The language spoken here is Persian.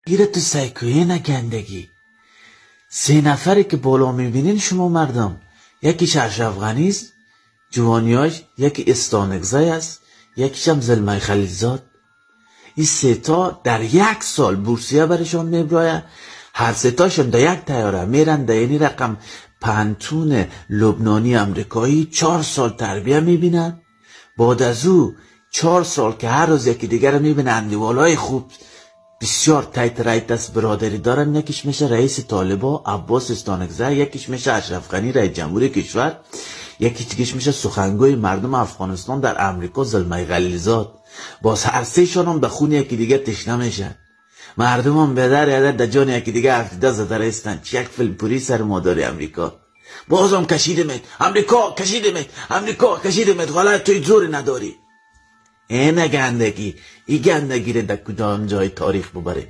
گیره تو سیکویه نگندگی. 3 نفری که بالا میبینین شما مردم، یکیش اشرف غنیست جوانیاش، یکی استانکزی است، یکیش هم زلمه خلیلزاد. این 3 تا در 1 سال بورسیه برشان میبراید. هر 3 تاشون در 1 تیاره میرن در اینی رقم پانتون لبنانی امریکایی 4 سال تربیه میبینن. بعد از او 4 سال که هر روز یکی دیگر میبینن، اندیوالای خوب بسیار تایت رایت است برادری دارن. یکیش میشه رئیس طالبا عباس استانکزی، یکیش میشه اشرف غنی رئیس جمهوری کشور، یکیش میشه سخنگوی مردم افغانستان در امریکا زلمه خلیلزاد. باز هر 3 شون هم به خون یکی دیگه تشنه میشن. مردم هم به در جان یکی دیگه افتیده زده رستن. چه یک فیلم پوری سر مادر امریکا. باز هم کشیدمت امریکا، کشیدمت امریکا، کشیدمت. غلط توی زوری نداری. این گندگی، این گندگی رو در کدام جای تاریخ ببره.